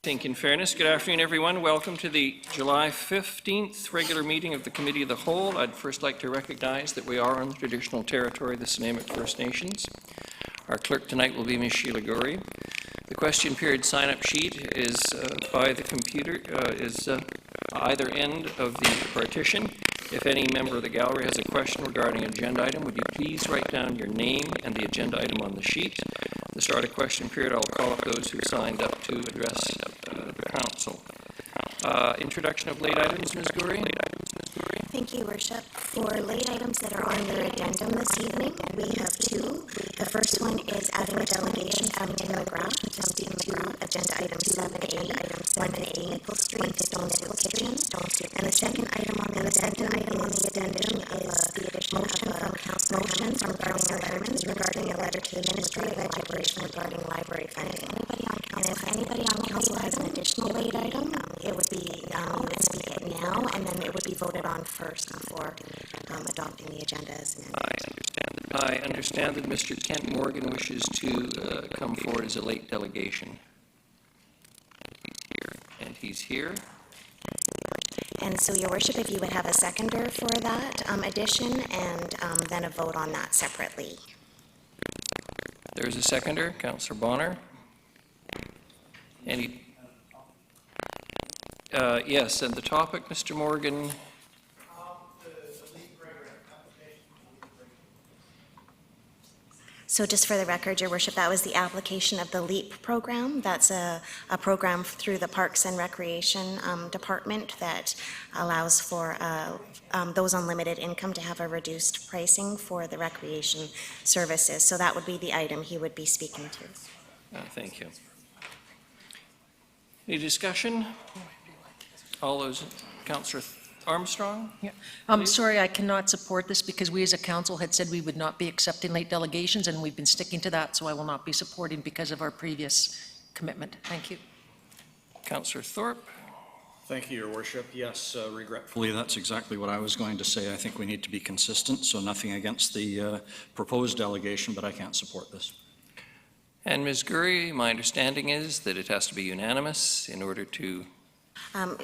think in fairness. Good afternoon, everyone. Welcome to the July 15th regular meeting of the Committee of the Whole. I'd first like to recognize that we are on the traditional territory of the Snuneymuxw First Nations. Our clerk tonight will be Ms. Sheila Gorey. The question period sign-up sheet is by the computer, is either end of the partition. If any member of the gallery has a question regarding an agenda item, would you please write down your name and the agenda item on the sheet. At the start of question period, I'll call up those who signed up to address the council. Introduction of late items, Ms. Gorey. Thank you, Worship. For late items that are on your addendum this evening, we have two. The first one is adding a delegation from Tim McGrath to speak to agenda item 7A, Maple Street, Stonesville Kitchen. And the second item on the addendum is the addition of motions regarding a letter to the Ministry of Education regarding library funding. And if anybody on council has an additional late item, it would be, you would speak it now, and then it would be voted on first before adopting the agenda as amended. I understand that Mr. Kent Morgan wishes to come forward as a late delegation. And he's here. And so, Your Worship, if you would have a seconder for that addition, and then a vote on that separately. There's a seconder, Councillor Bonner. Any? Yes, and the topic, Mr. Morgan. So just for the record, Your Worship, that was the application of the LEAP program. That's a program through the Parks and Recreation Department that allows for those on limited income to have a reduced pricing for the recreation services. So that would be the item he would be speaking to. Thank you. Any discussion? All those, Councillor Armstrong? Yeah. I'm sorry, I cannot support this because we as a council had said we would not be accepting late delegations, and we've been sticking to that, so I will not be supporting because of our previous commitment. Thank you. Councillor Thorpe? Thank you, Your Worship. Yes, regretfully, that's exactly what I was going to say. I think we need to be consistent, so nothing against the proposed delegation, but I can't support this. And Ms. Gurry, my understanding is that it has to be unanimous in order to...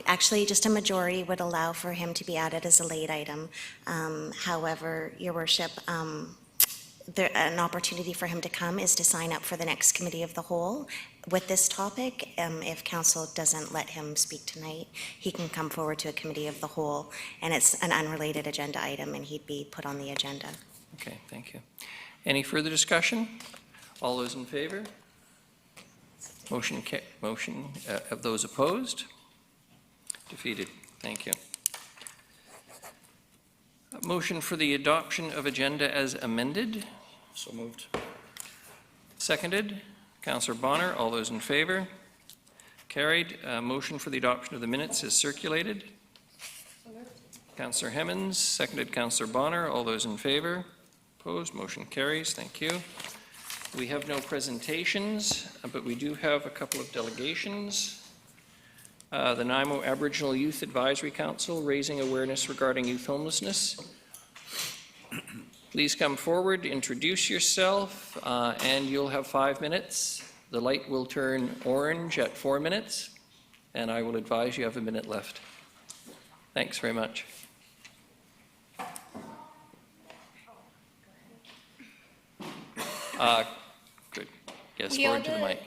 Actually, just a majority would allow for him to be added as a late item. However, Your Worship, an opportunity for him to come is to sign up for the next Committee of the Whole with this topic. If Council doesn't let him speak tonight, he can come forward to a Committee of the Whole, and it's an unrelated agenda item, and he'd be put on the agenda. Okay, thank you. Any further discussion? All those in favor? Motion of those opposed? Defeated. Thank you. A motion for the adoption of agenda as amended. So moved. Seconded. Councillor Bonner. All those in favor? Carried. Motion for the adoption of the minutes is circulated. Councillor Hemmens. Seconded. Councillor Bonner. All those in favor? Opposed? Motion carries. Thank you. We have no presentations, but we do have a couple of delegations. The Nanaimo Aboriginal Youth Advisory Council, raising awareness regarding youth homelessness. Please come forward, introduce yourself, and you'll have 5 minutes. The light will turn orange at 4 minutes, and I will advise you have a minute left. Thanks very much. Good. Yes, forward to the mic.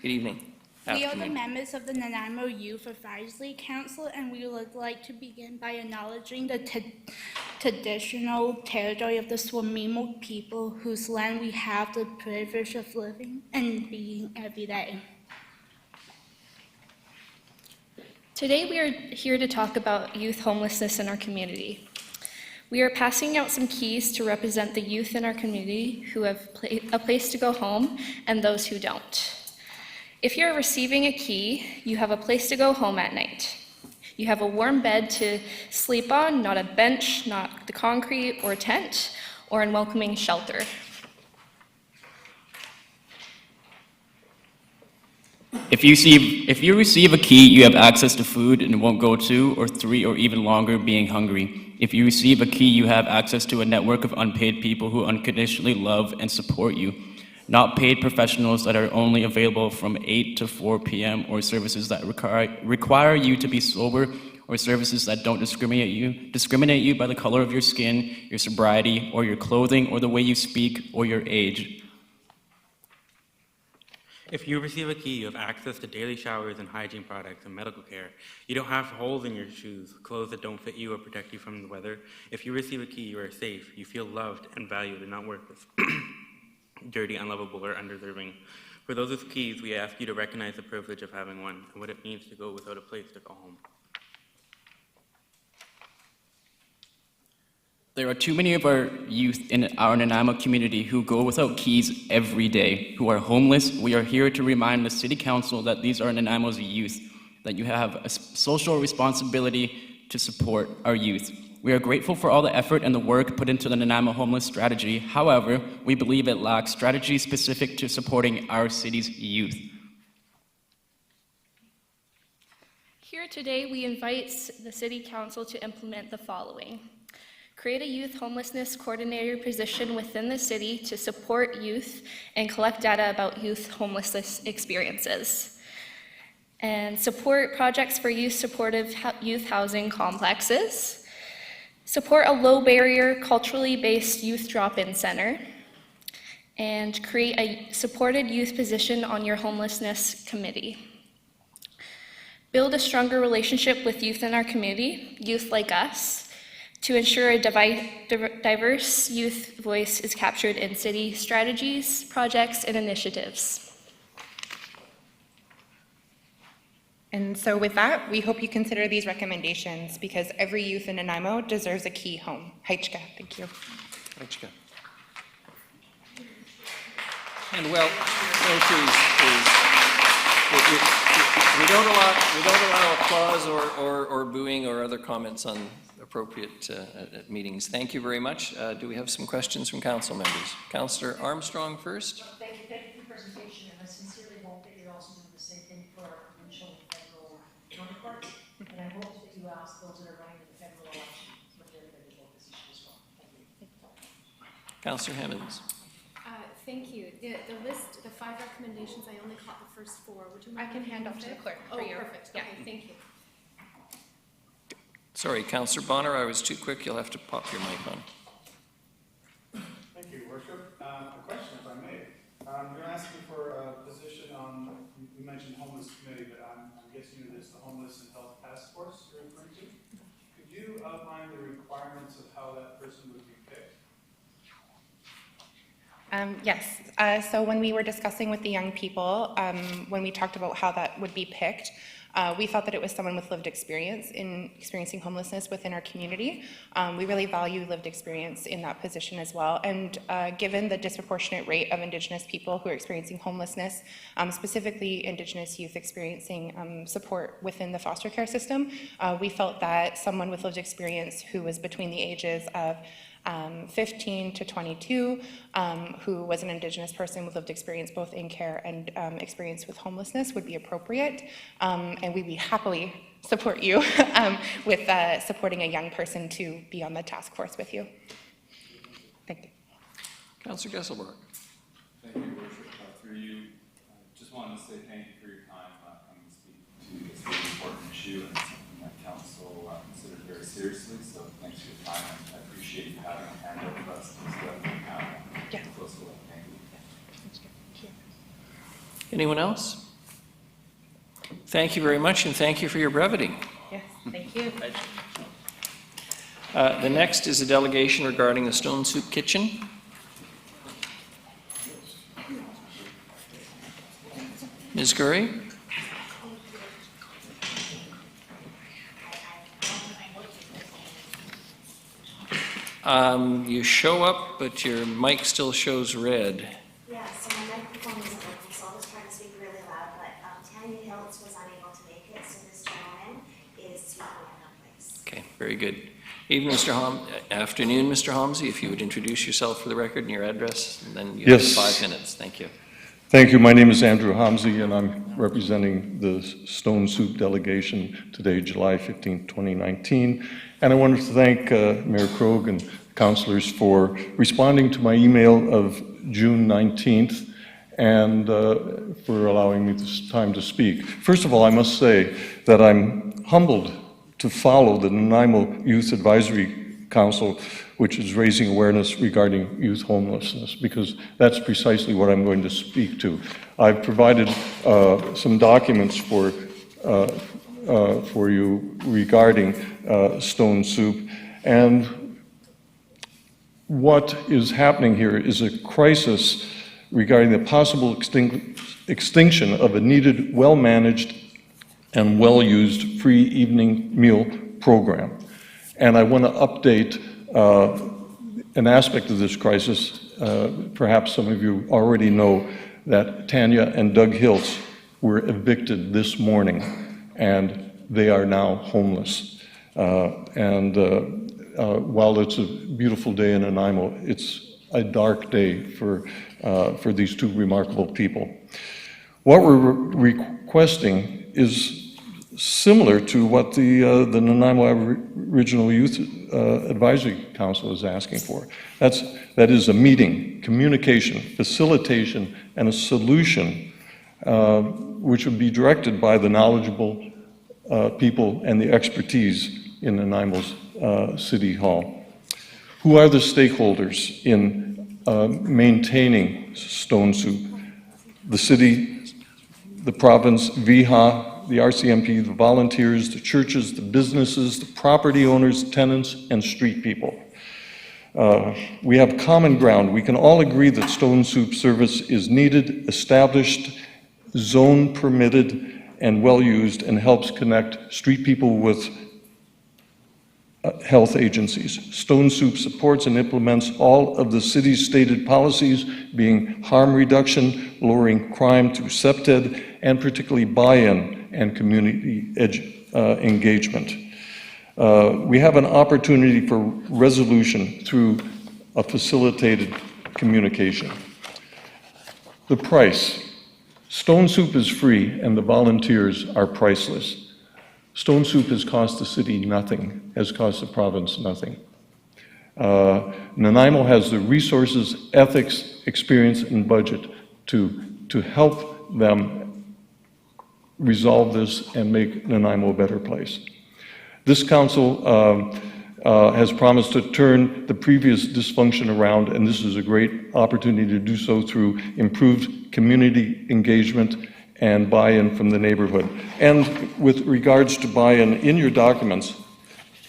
Good evening. We are the members of the Nanaimo Youth Advisory Council, and we would like to begin by acknowledging the traditional territory of the Snuneymuxw people, whose land we have the privilege of living and being every day. Today we are here to talk about youth homelessness in our community. We are passing out some keys to represent the youth in our community who have a place to go home and those who don't. If you're receiving a key, you have a place to go home at night. You have a warm bed to sleep on, not a bench, not the concrete or tent, or in welcoming shelter. If you receive a key, you have access to food and won't go 2 or 3 or even longer being hungry. If you receive a key, you have access to a network of unpaid people who unconditionally love and support you. not paid professionals that are only available from 8 to 4 p.m., or services that require you to be sober, or services that don't discriminate you by the color of your skin, your sobriety, or your clothing, or the way you speak, or your age. If you receive a key, you have access to daily showers and hygiene products and medical care. You don't have holes in your shoes, clothes that don't fit you or protect you from the weather. If you receive a key, you are safe. You feel loved and valued and not worthless, dirty, unlovable, or undeserving. For those with keys, we ask you to recognize the privilege of having one and what it means to go without a place to call home. There are too many of our youth in our Nanaimo community who go without keys every day, who are homeless. We are here to remind the City Council that these are Nanaimo's youth, that you have a social responsibility to support our youth. We are grateful for all the effort and the work put into the Nanaimo homeless strategy. However, we believe it lacks strategy specific to supporting our city's youth. Here today, we invite the City Council to implement the following. Create a youth homelessness coordinator position within the city to support youth and collect data about youth homelessness experiences. And support projects for youth-supportive youth housing complexes. Support a low-barrier, culturally-based youth drop-in center. And create a supported youth position on your homelessness committee. Build a stronger relationship with youth in our community, youth like us, to ensure a diverse youth voice is captured in city strategies, projects, and initiatives. And so with that, we hope you consider these recommendations because every youth in Nanaimo deserves a key home. Heichka, thank you. Heichka. And well, please. We don't allow applause or booing or other comments on appropriate at meetings. Thank you very much. Do we have some questions from council members? Councillor Armstrong first. Thank you for your presentation, and I sincerely hope that you're also doing the same thing for our provincial and federal counterparts. And I hope that you ask those that are running in the federal election what their individual position is from. Thank you. Councillor Hammonds. Thank you. The list, the 5 recommendations, I only caught the first 4. Would you mind? I can hand off to the clerk for you. Oh, perfect. Yeah. Okay, thank you. Sorry, Councillor Bonner, I was too quick. You'll have to pop your mic on. Thank you, Worship. A question, if I may. You're asking for a position on, you mentioned homeless committee, but I'm guessing it is the homeless and health task force you're referring to. Could you outline the requirements of how that person would be picked? Yes. So when we were discussing with the young people, when we talked about how that would be picked, we thought that it was someone with lived experience in experiencing homelessness within our community. We really value lived experience in that position as well. And given the disproportionate rate of Indigenous people who are experiencing homelessness, specifically Indigenous youth experiencing support within the foster care system, we felt that someone with lived experience who was between the ages of 15 to 22, who was an Indigenous person with lived experience both in care and experience with homelessness would be appropriate. And we would happily support you with supporting a young person to be on the task force with you. Thank you. Councillor Gesselbach. Thank you, Worship. Through you, just wanted to say thank you for your time coming to speak to this really important issue and something that council considered very seriously. So thanks for your time. I appreciate you having a hand over us to let me Yeah. close to that. Thank you. Anyone else? Thank you very much, and thank you for your brevity. Yes, thank you. The next is a delegation regarding the Stone Soup Kitchen. Ms. Gurry? You show up, but your mic still shows red. Yeah, so my microphone isn't working, so I'll just try to speak really loud, but Tammy Hiltz was unable to make it, so this gentleman is speaking in her place. Okay, very good. Evening, afternoon, Mr. Homsey, if you would introduce yourself for the record and your address, and then you have 5 minutes. Thank you. Thank you. My name is Andrew Homsey, and I'm representing the Stone Soup delegation today, July 15, 2019. And I wanted to thank Mayor Krogh and councilors for responding to my email of June 19th and for allowing me this time to speak. First of all, I must say that I'm humbled to follow the Nanaimo Youth Advisory Council, which is raising awareness regarding youth homelessness, because that's precisely what I'm going to speak to. I've provided some documents for you regarding Stone Soup, and what is happening here is a crisis regarding the possible extinction of a needed, well-managed, and well-used free evening meal program. And I want to update an aspect of this crisis. Perhaps some of you already know that Tanya and Doug Hiltz were evicted this morning, and they are now homeless. While it's a beautiful day in Nanaimo, it's a dark day for these two remarkable people. What we're requesting is similar to what the Nanaimo Aboriginal Youth Advisory Council is asking for. That is a meeting, communication, facilitation, and a solution which would be directed by the knowledgeable people and the expertise in Nanaimo's City Hall. Who are the stakeholders in maintaining Stone Soup? The city, the province, VIHA, the RCMP, the volunteers, the churches, the businesses, the property owners, tenants, and street people. We have common ground. We can all agree that Stone Soup service is needed, established, zone permitted, and well used, and helps connect street people with health agencies. Stone Soup supports and implements all of the city's stated policies, being harm reduction, lowering crime through CPTED, and particularly buy-in and community engagement. We have an opportunity for resolution through a facilitated communication. The price. Stone Soup is free and the volunteers are priceless. Stone Soup has cost the city nothing, has cost the province nothing. Nanaimo has the resources, ethics, experience, and budget to help them resolve this and make Nanaimo a better place. This council has promised to turn the previous dysfunction around, and this is a great opportunity to do so through improved community engagement and buy-in from the neighborhood. And with regards to buy-in in your documents,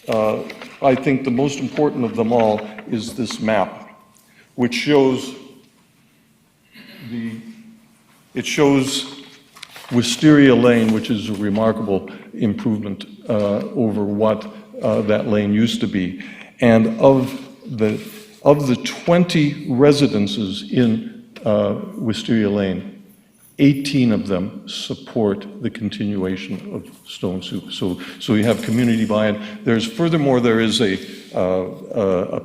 I think the most important of them all is this map, which shows Wisteria Lane, which is a remarkable improvement over what that lane used to be. And of the 20 residences in Wisteria Lane, 18 of them support the continuation of Stone Soup. So you have community buy-in. Furthermore, there is a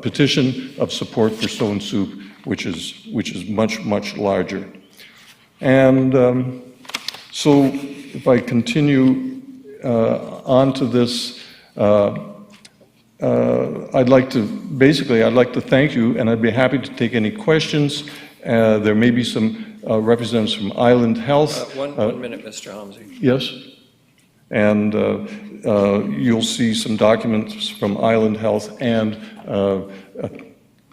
petition of support for Stone Soup, which is much, much larger. And so if I continue on to this, I'd like to thank you, and I'd be happy to take any questions. There may be some representatives from Island Health. One minute, Mr. Homsey. Yes. And you'll see some documents from Island Health and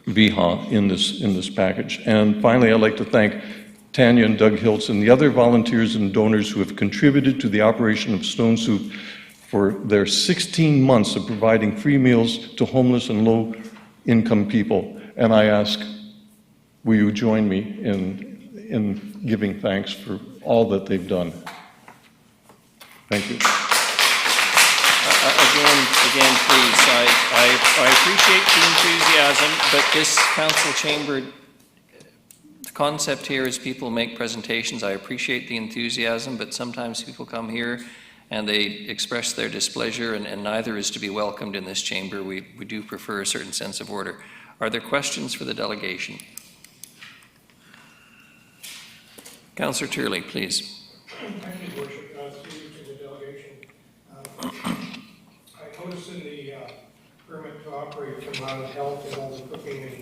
VIHA in this package. And finally, I'd like to thank Tanya and Doug Hiltz and the other volunteers and donors who have contributed to the operation of Stone Soup for their 16 months of providing free meals to homeless and low-income people. And I ask, will you join me in giving thanks for all that they've done? Thank you. Again, please, I appreciate the enthusiasm, but this council chamber, the concept here is people make presentations. I appreciate the enthusiasm, but sometimes people come here and they express their displeasure, and neither is to be welcomed in this chamber. We do prefer a certain sense of order. Are there questions for the delegation? Councillor Turley, please. Thank you, Worship. Speaking to the delegation, I noticed in the permit to operate from Island Health and all the cooking and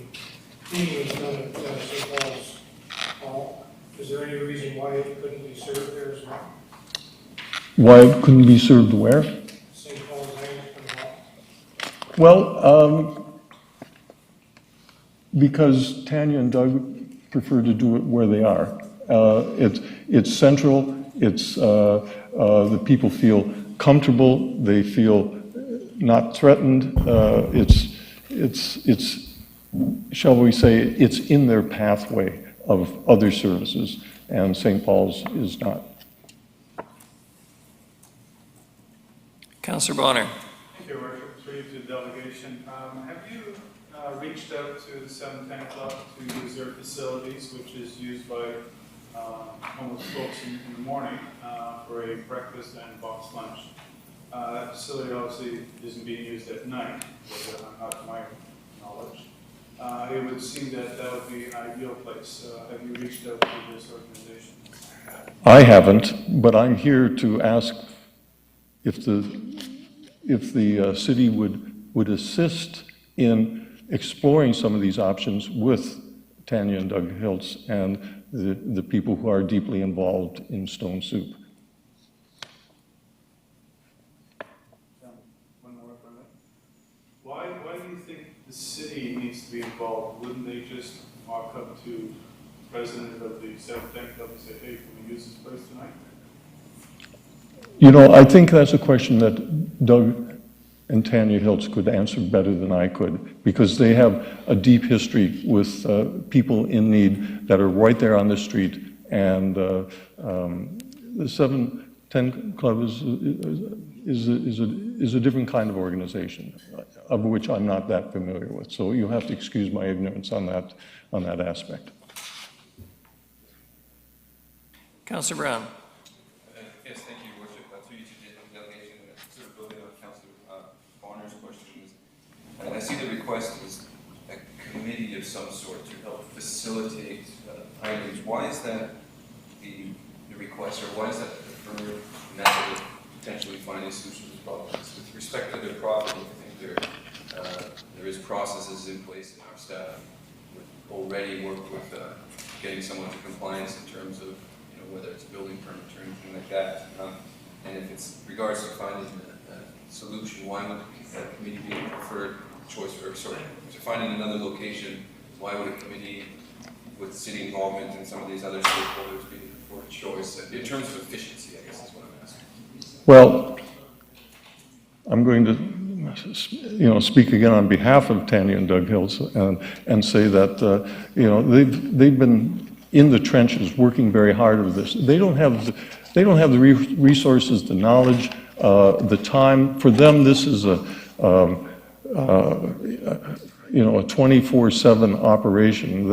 cleaning is done at St. Paul's Hall. Is there any reason why it couldn't be served there as well? Why it couldn't be served where? St. Paul's Anglican Hall? Well, because Tanya and Doug prefer to do it where they are. It's central, the people feel comfortable, they feel not threatened. It's, shall we say, it's in their pathway of other services, and St. Paul's is not. Councillor Bonner. Thank you, Your Worship. Through to the delegation. Have you reached out to the 710 Club to use their facilities, which is used by homeless folks in the morning for a breakfast and box lunch? That facility obviously isn't being used at night, not to my knowledge. It would seem that that would be an ideal place. Have you reached out to this organization? I haven't, but I'm here to ask if the city would assist in exploring some of these options with Tanya and Doug Hiltz and the people who are deeply involved in Stone Soup. One more for me. Why do you think the city needs to be involved? Wouldn't they just walk up to the president of the 710 Club and say, hey, can we use this place tonight? You know, I think that's a question that Doug and Tanya Hiltz could answer better than I could, because they have a deep history with people in need that are right there on the street, and the 710 Club is a different kind of organization, of which I'm not that familiar with. So you'll have to excuse my ignorance on that aspect. Councillor Brown. Yes, thank you, Your Worship. Through you to the delegation, sort of building on Councillor Bonner's questions. I see the request is a committee of some sort to help facilitate items. Why is that the request, or why is that the preferred method of potentially finding solutions to problems? With respect to their property, I think there is processes in place in our staff that already work with getting someone to compliance in terms of whether it's a building permit or anything like that. And if it's regards to finding a solution, why would that committee be a preferred choice, or sorry, to finding another location, why would a committee with city involvement and some of these other stakeholders be the preferred choice in terms of efficiency, I guess is what I'm asking. Well, I'm going to speak again on behalf of Tanya and Doug Hiltz and say that they've been in the trenches working very hard with this. They don't have the resources, the knowledge, the time. For them, this is a 24/7 operation.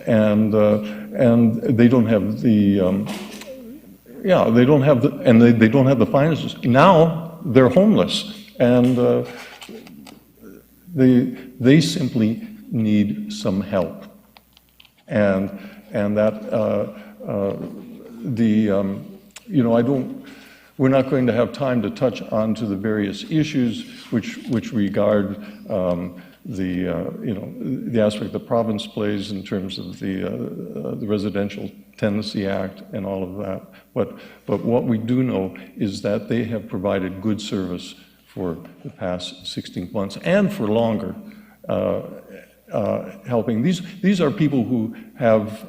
And they don't have the they don't have the finances. Now they're homeless, and they simply need some help. And that we're not going to have time to touch on to the various issues which regard the aspect the province plays in terms of the Residential Tenancy Act and all of that. But what we do know is that they have provided good service for the past 16 months and for longer. Helping. These are people who have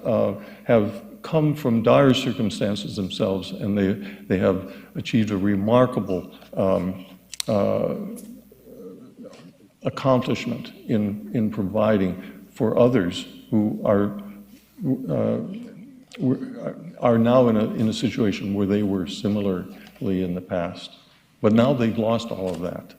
come from dire circumstances themselves, and they have achieved a remarkable accomplishment in providing for others who are now in a situation where they were similarly in the past. But now they've lost all of that.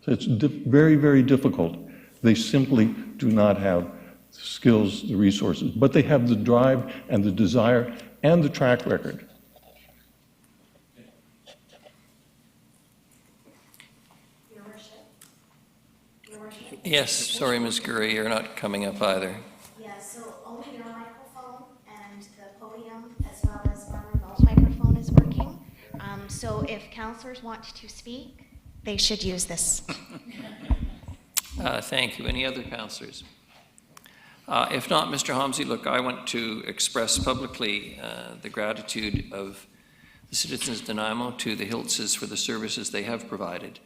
So it's very, very difficult. They simply do not have the skills, the resources, but they have the drive and the desire and the track record. Your Worship? Yes, sorry, Ms. Gurry, you're not coming up either. Yeah, so only your microphone and the podium as well as our remote microphone is working. So if councillors want to speak, they should use this. Thank you. Any other councillors? If not, Mr. Homsey, look, I want to express publicly the gratitude of the citizens of Nanaimo to the Hiltzes for the services they have provided.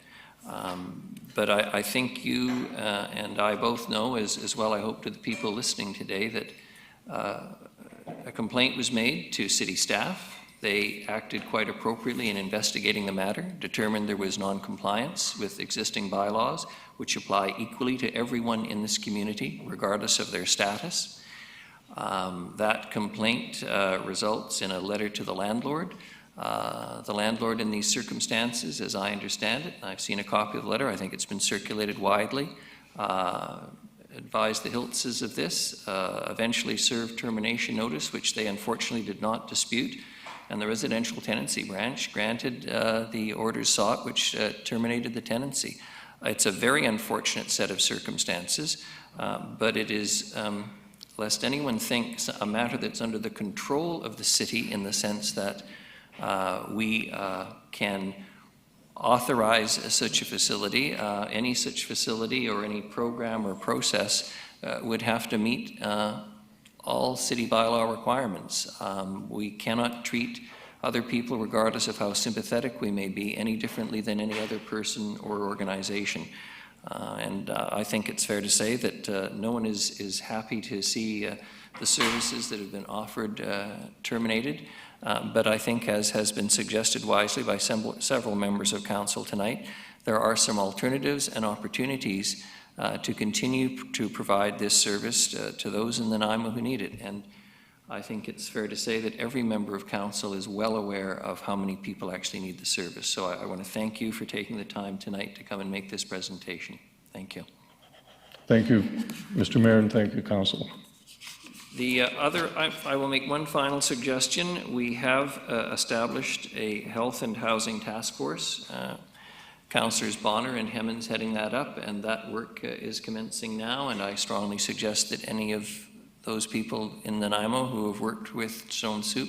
But I think you and I both know, as well I hope to the people listening today, that a complaint was made to city staff. They acted quite appropriately in investigating the matter, determined there was non-compliance with existing bylaws, which apply equally to everyone in this community, regardless of their status. That complaint results in a letter to the landlord. The landlord in these circumstances, as I understand it, I've seen a copy of the letter, I think it's been circulated widely, advised the Hiltzes of this, eventually served termination notice, which they unfortunately did not dispute, and the residential tenancy branch granted the orders sought, which terminated the tenancy. It's a very unfortunate set of circumstances, but it is, lest anyone thinks, a matter that's under the control of the city in the sense that we can authorize such a facility. Any such facility or any program or process would have to meet all city bylaw requirements. We cannot treat other people, regardless of how sympathetic we may be, any differently than any other person or organization. And I think it's fair to say that no one is happy to see the services that have been offered terminated. But I think, as has been suggested wisely by several members of council tonight, there are some alternatives and opportunities to continue to provide this service to those in Nanaimo who need it. And I think it's fair to say that every member of council is well aware of how many people actually need the service. So I want to thank you for taking the time tonight to come and make this presentation. Thank you. Thank you, Mr. Mayor, and thank you, council. I will make one final suggestion. We have established a health and housing task force. Councillors Bonner and Hemmons heading that up, and that work is commencing now, and I strongly suggest that any of those people in Nanaimo who have worked with Stone Soup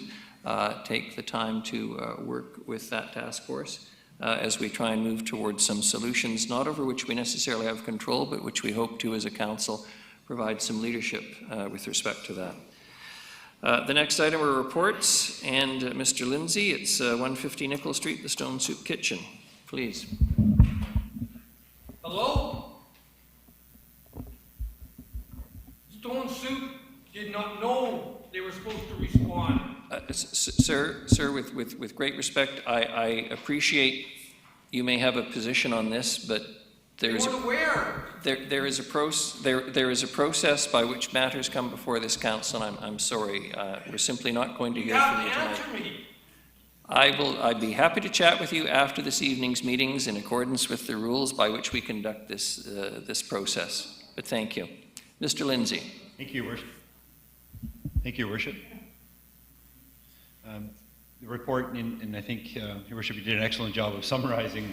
take the time to work with that task force as we try and move towards some solutions, not over which we necessarily have control, but which we hope to, as a council, provide some leadership with respect to that. The next item are reports, and Mr. Lindsay, it's 150 Nickel Street, the Stone Soup Kitchen. Please. Hello? Stone Soup did not know they were supposed to respond. Sir, with great respect, I appreciate you may have a position on this, but there is a process by which matters come before this council, and I'm sorry, we're simply not going to hear from you tonight. I'd be happy to chat with you after this evening's meetings in accordance with the rules by which we conduct this process. But thank you. Mr. Lindsay. Thank you, Your Worship. Thank you, Your Worship. The report, and I think, Your Worship, you did an excellent job of summarizing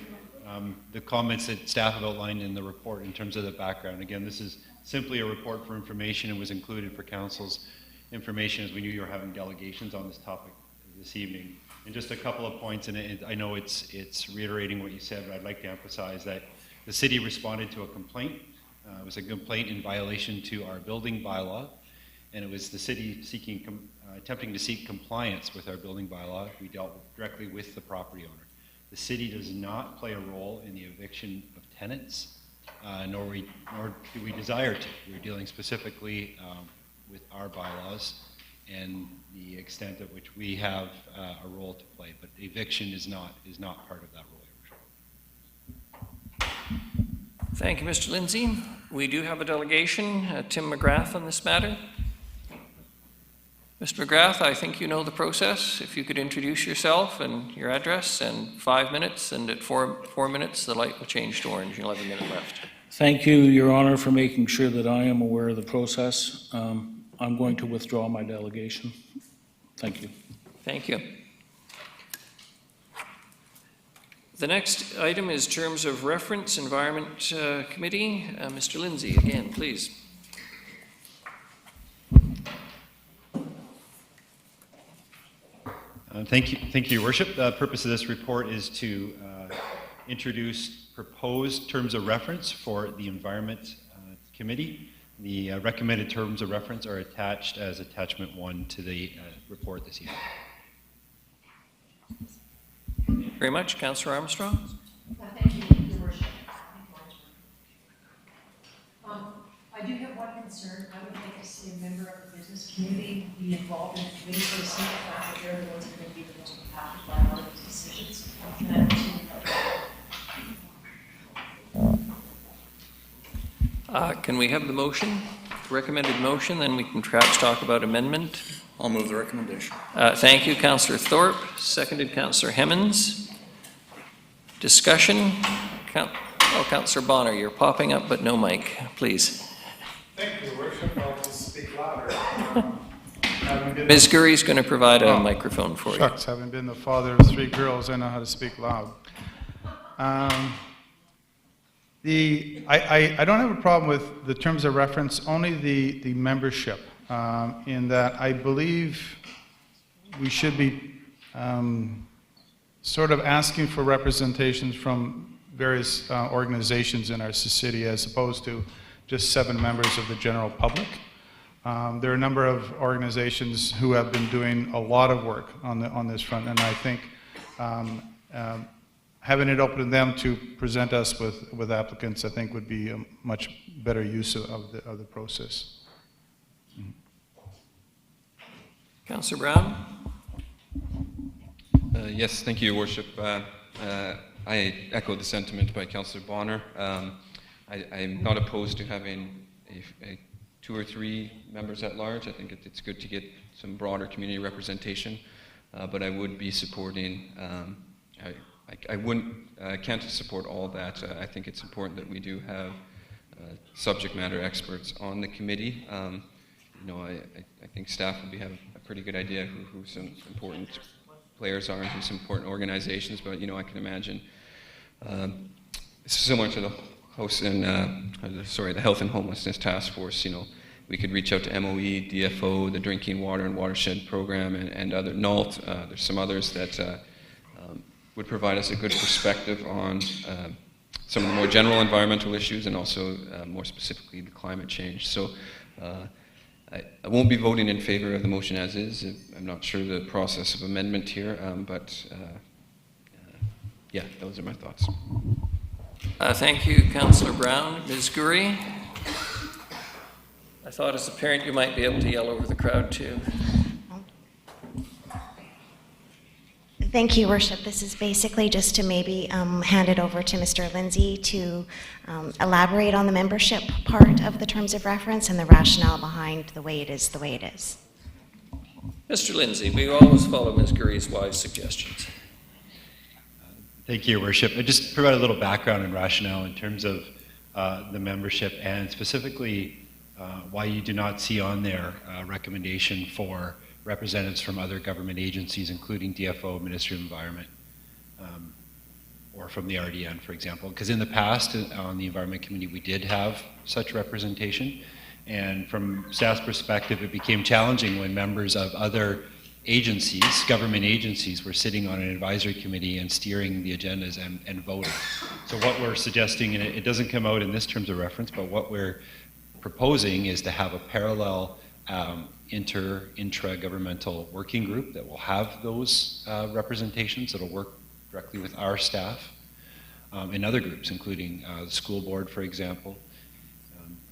the comments that staff have outlined in the report in terms of the background. Again, this is simply a report for information and was included for council's information as we knew you were having delegations on this topic this evening. And just a couple of points, and I know it's reiterating what you said, but I'd like to emphasize that the city responded to a complaint. It was a complaint in violation to our building bylaw, and it was the city attempting to seek compliance with our building bylaw. We dealt directly with the property owner. The city does not play a role in the eviction of tenants, nor do we desire to. We're dealing specifically with our bylaws and the extent of which we have a role to play, but eviction is not part of that role. Thank you, Mr. Lindsay. We do have a delegation, Tim McGrath, on this matter. Mr. McGrath, I think you know the process. If you could introduce yourself and your address, and 5 minutes, and at 4 minutes, the light will change to orange. You'll have a minute left. Thank you, Your Honor, for making sure that I am aware of the process. I'm going to withdraw my delegation. Thank you. Thank you. The next item is terms of reference, Environment Committee. Mr. Lindsay, again, please. Thank you, Your Worship. The purpose of this report is to introduce proposed terms of reference for the Environment Committee. The recommended terms of reference are attached as attachment 1 to the report this evening. Very much. Councillor Armstrong? Thank you, Your Worship. I do have one concern. I would like to see a member of the business community be involved in the committee for the simple fact that they're the ones that are going to be the most impacted by a lot of these decisions. And I don't see Can we have the motion, recommended motion, then we can perhaps talk about amendment? I'll move the recommendation. Thank you, Councillor Thorpe. Seconded, Councillor Hemmons. Discussion? Councillor Bonner, you're popping up, but no mic, please. Thank you, Your Worship. I'll just speak louder. Ms. Gurry's going to provide a microphone for you. Shucks, having been the father of 3 girls, I know how to speak loud. I don't have a problem with the terms of reference, only the membership, in that I believe we should be sort of asking for representations from various organizations in our city as opposed to just 7 members of the general public. There are a number of organizations who have been doing a lot of work on this front, and I think having it open to them to present us with applicants, I think would be a much better use of the process. Councillor Brown? Yes, thank you, Your Worship. I echo the sentiment by Councillor Bonner. I'm not opposed to having a 2 or 3 members at large. I think it's good to get some broader community representation, but I would be supporting. I can't support all that. I think it's important that we do have subject matter experts on the committee. I think staff would have a pretty good idea who some important players are and who some important organizations, but I can imagine it's similar to the Health and Homelessness Task Force. We could reach out to MOE, DFO, the Drinking Water and Watershed Program, and other NALT. There's some others that would provide us a good perspective on some of the more general environmental issues and also more specifically the climate change. So I won't be voting in favor of the motion as is. I'm not sure the process of amendment here, but yeah, those are my thoughts. Thank you, Councillor Brown. Ms. Gurry? I thought as a parent you might be able to yell over the crowd too. Thank you, Worship. This is basically just to maybe hand it over to Mr. Lindsay to elaborate on the membership part of the terms of reference and the rationale behind the way it is the way it is. Mr. Lindsay, we always follow Ms. Gurry's wise suggestions. Thank you, Your Worship. I just provide a little background and rationale in terms of the membership and specifically why you do not see on there a recommendation for representatives from other government agencies, including DFO, Ministry of Environment, or from the RDN, for example. Because in the past, on the Environment Committee, we did have such representation. And from staff's perspective, it became challenging when members of other agencies, government agencies, were sitting on an advisory committee and steering the agendas and voting. So what we're suggesting, and it doesn't come out in this terms of reference, but what we're proposing is to have a parallel intra-governmental working group that will have those representations, that'll work directly with our staff and other groups, including the school board, for example,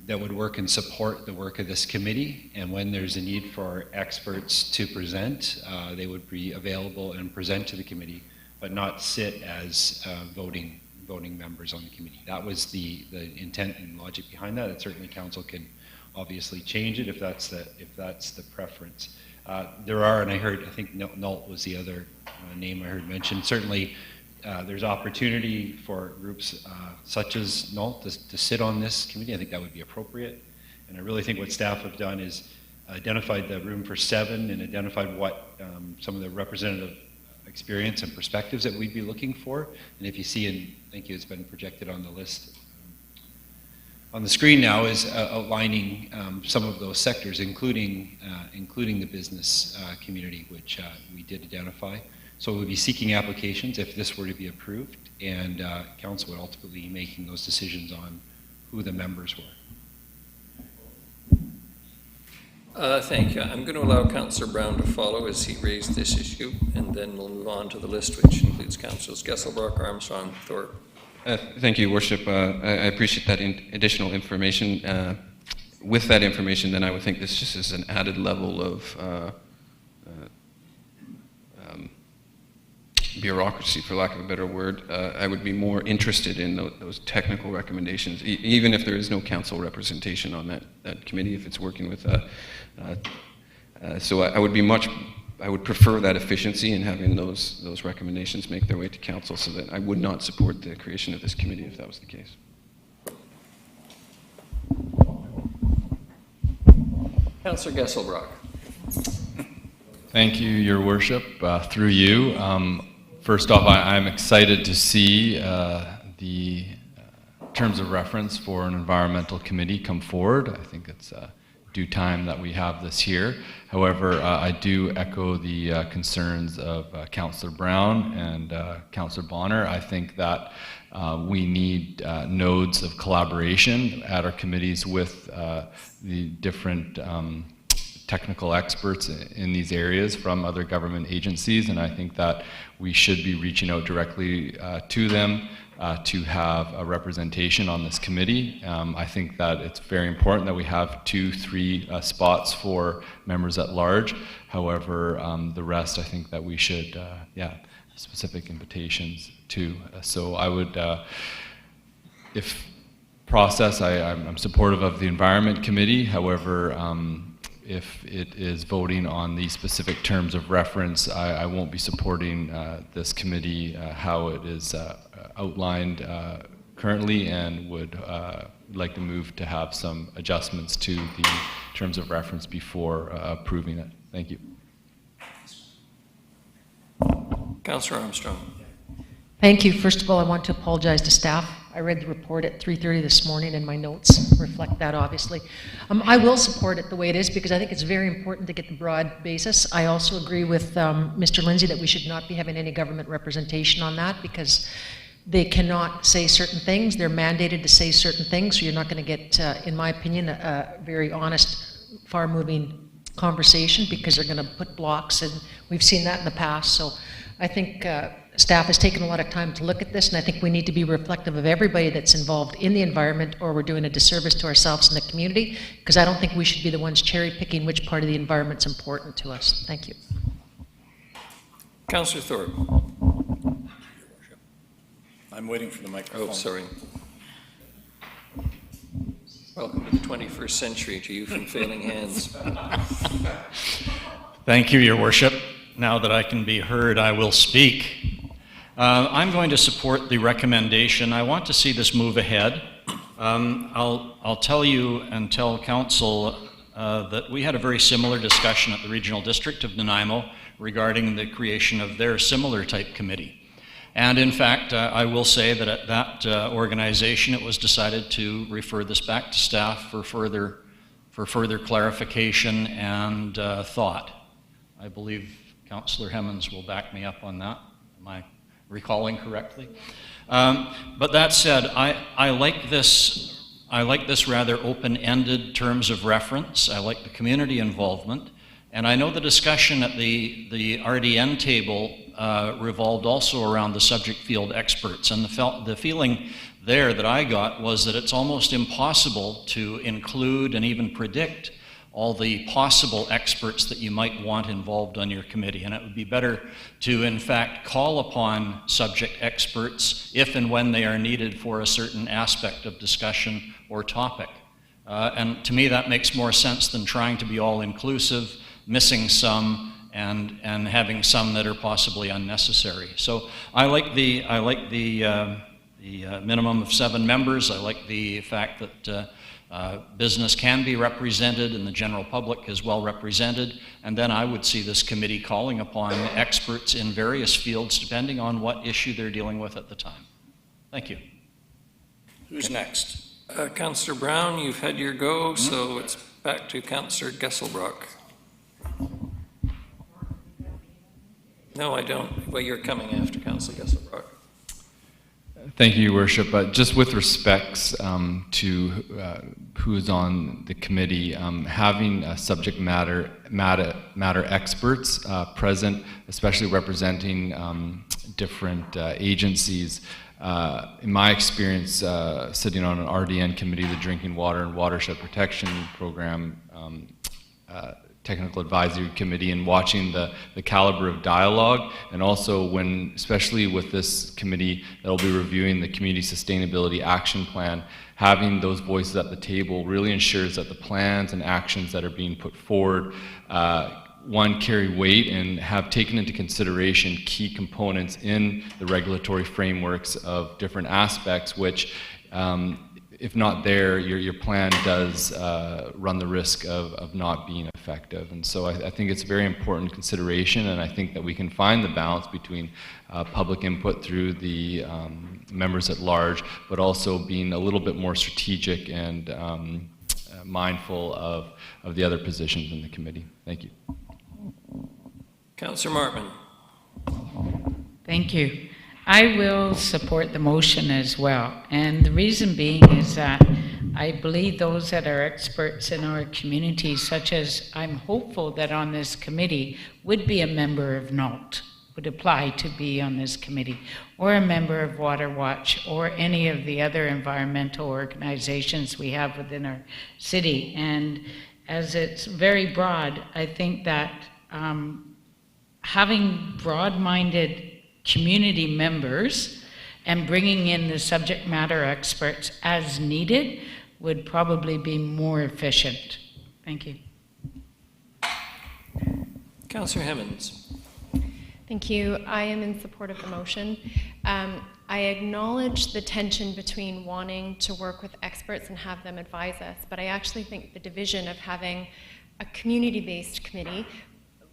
that would work and support the work of this committee. And when there's a need for experts to present, they would be available and present to the committee, but not sit as voting members on the committee. That was the intent and logic behind that. And certainly council can obviously change it if that's the preference. There are, and I think NALT was the other name I heard mentioned. Certainly, there's opportunity for groups such as NALT to sit on this committee. I think that would be appropriate. And I really think what staff have done is identified the room for 7 and identified what some of the representative experience and perspectives that we'd be looking for. And if you see, and thank you, it's been projected on the list on the screen now, is outlining some of those sectors, including the business community, which we did identify. So we'll be seeking applications if this were to be approved, and council would ultimately be making those decisions on who the members were. Thank you. I'm going to allow Councillor Brown to follow as he raised this issue, and then we'll move on to the list, which includes Councillors Gesselbrock, Armstrong, Thorpe. Thank you, Worship. I appreciate that additional information. With that information, then I would think this just is an added level of bureaucracy, for lack of a better word. I would be more interested in those technical recommendations, even if there is no council representation on that committee, if it's working with. So I would prefer that efficiency in having those recommendations make their way to council, so that I would not support the creation of this committee if that was the case. Councillor Gesselbrock. Thank you, Your Worship. Through you, first off, I'm excited to see the terms of reference for an environmental committee come forward. I think it's due time that we have this here. However, I do echo the concerns of Councillor Brown and Councillor Bonner. I think that we need nodes of collaboration at our committees with the different technical experts in these areas from other government agencies, and I think that we should be reaching out directly to them to have a representation on this committee. I think that it's very important that we have 2-3 spots for members at large. However, the rest, I think that we should, specific invitations too. So I would, if process, I'm supportive of the Environment Committee. However, if it is voting on the specific terms of reference, I won't be supporting this committee how it is outlined currently, and would like to move to have some adjustments to the terms of reference before approving it. Thank you. Councillor Armstrong. Thank you. First of all, I want to apologize to staff. I read the report at 3:30 this morning, and my notes reflect that, obviously. I will support it the way it is, because I think it's very important to get the broad basis. I also agree with Mr. Lindsay that we should not be having any government representation on that, because they cannot say certain things. They're mandated to say certain things, so you're not going to get, in my opinion, a very honest, far-moving conversation, because they're going to put blocks, and we've seen that in the past. So I think staff has taken a lot of time to look at this, and I think we need to be reflective of everybody that's involved in the environment, or we're doing a disservice to ourselves and the community, because I don't think we should be the ones cherry-picking which part of the environment's important to us. Thank you. Councillor Thorpe. I'm waiting for the microphone. Oh, sorry. Welcome to the 21st century, to you from failing hands. Thank you, Your Worship. Now that I can be heard, I will speak. I'm going to support the recommendation. I want to see this move ahead. I'll tell you and tell Council that we had a very similar discussion at the Regional District of Nanaimo regarding the creation of their similar type committee. And in fact, I will say that at that organization, it was decided to refer this back to staff for further clarification and thought. I believe Councillor Hemmons will back me up on that. Am I recalling correctly? But that said, I like this rather open-ended terms of reference. I like the community involvement. And I know the discussion at the RDN table revolved also around the subject field experts. And the feeling there that I got was that it's almost impossible to include and even predict all the possible experts that you might want involved on your committee. And it would be better to, in fact, call upon subject experts if and when they are needed for a certain aspect of discussion or topic. And to me, that makes more sense than trying to be all-inclusive, missing some, and having some that are possibly unnecessary. So I like the minimum of 7 members. I like the fact that business can be represented and the general public is well represented, and then I would see this committee calling upon experts in various fields depending on what issue they're dealing with at the time. Thank you. Who's next? Councillor Brown, you've had your go, so it's back to Councillor Gesselbrock. No, I don't. Well, you're coming after Councillor Gesselbrock. Thank you, Your Worship. Just with respects to who is on the committee, having subject matter experts present, especially representing different agencies. In my experience, sitting on an RDN committee, the Drinking Water and Watershed Protection Program Technical Advisory Committee, and watching the caliber of dialogue, and also when, especially with this committee that will be reviewing the Community Sustainability Action Plan, having those voices at the table really ensures that the plans and actions that are being put forward one, carry weight and have taken into consideration key components in the regulatory frameworks of different aspects, which, if not there, your plan does run the risk of not being effective. And so I think it's a very important consideration, and I think that we can find the balance between public input through the members at large, but also being a little bit more strategic and mindful of the other positions in the committee. Thank you. Councillor Martman. Thank you. I will support the motion as well. And the reason being is that I believe those that are experts in our community, such as I'm hopeful that on this committee would be a member of NALT, would apply to be on this committee, or a member of Water Watch, or any of the other environmental organizations we have within our city. And as it's very broad, I think that having broad-minded community members and bringing in the subject matter experts as needed would probably be more efficient. Thank you. Councillor Hemmons. Thank you. I am in support of the motion. I acknowledge the tension between wanting to work with experts and have them advise us, but I actually think the division of having a community-based committee,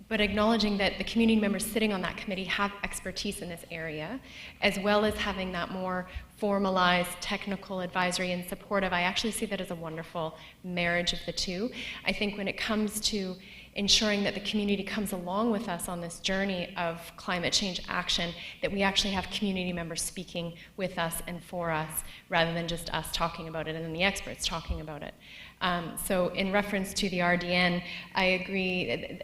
but acknowledging that the community members sitting on that committee have expertise in this area, as well as having that more formalized technical advisory and supportive, I actually see that as a wonderful marriage of the two. I think when it comes to ensuring that the community comes along with us on this journey of climate change action, that we actually have community members speaking with us and for us, rather than just us talking about it and then the experts talking about it. So in reference to the RDN, I agree,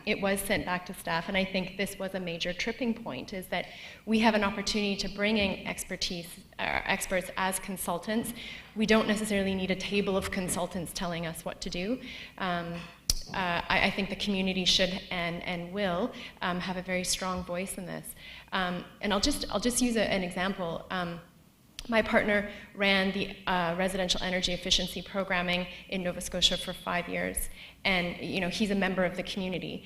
it was sent back to staff, and I think this was a major tripping point, is that we have an opportunity to bring in experts as consultants. We don't necessarily need a table of consultants telling us what to do. I think the community should and will have a very strong voice in this. And I'll just use an example. My partner ran the residential energy efficiency programming in Nova Scotia for 5 years, and he's a member of the community.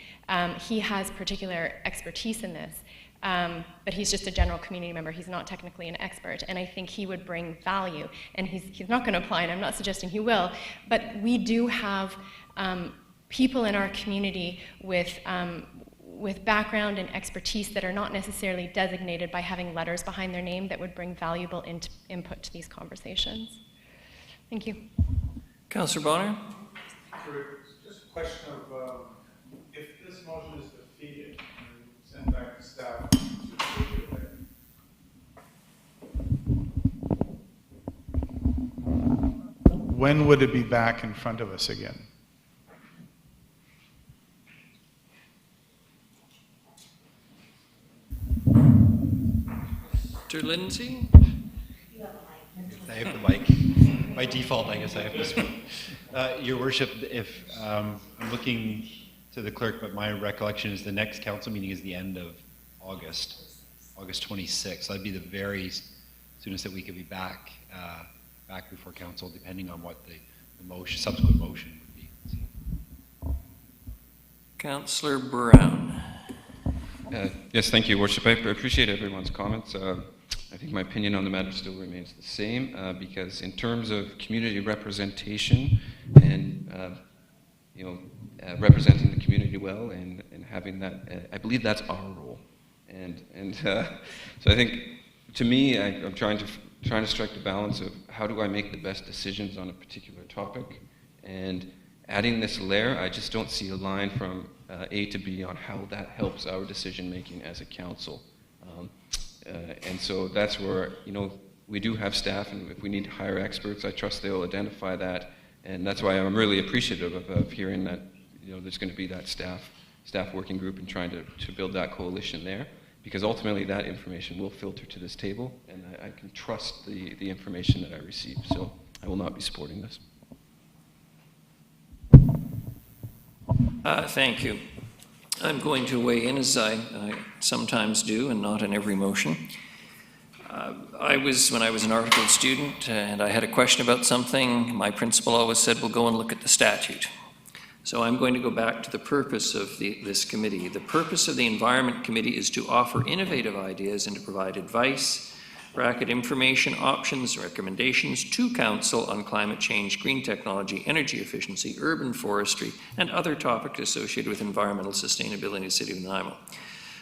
He has particular expertise in this, but he's just a general community member. He's not technically an expert, and I think he would bring value. And he's not going to apply, and I'm not suggesting he will, but we do have people in our community with background and expertise that are not necessarily designated by having letters behind their name that would bring valuable input to these conversations. Thank you. Councillor Bonner? Just a question of if this motion is defeated and sent back to staff to review it, when would it be back in front of us again? Mr. Lindsay? I have the mic. By default, I guess I have to speak. Your Worship, if I'm looking to the clerk, but my recollection is the next council meeting is the end of August 26th. That'd be the very soonest that we could be back before council, depending on what the subsequent motion would be. Councillor Brown. Yes, thank you, Worship. I appreciate everyone's comments. I think my opinion on the matter still remains the same, because in terms of community representation and representing the community well and having that, I believe that's our role. And so I think, to me, I'm trying to strike the balance of how do I make the best decisions on a particular topic, and adding this layer, I just don't see a line from A to B on how that helps our decision making as a council. And so that's where, we do have staff, and if we need to hire experts, I trust they'll identify that. And that's why I'm really appreciative of hearing that, there's going to be that staff working group and trying to build that coalition there, because ultimately that information will filter to this table, and I can trust the information that I receive. So I will not be supporting this. Thank you. I'm going to weigh in, as I sometimes do, and not in every motion. When I was an articled student and I had a question about something, my principal always said, well, go and look at the statute. So I'm going to go back to the purpose of this committee. The purpose of the Environment Committee is to offer innovative ideas and to provide advice, information, options, and recommendations to Council on climate change, green technology, energy efficiency, urban forestry, and other topics associated with environmental sustainability in the City of Nanaimo.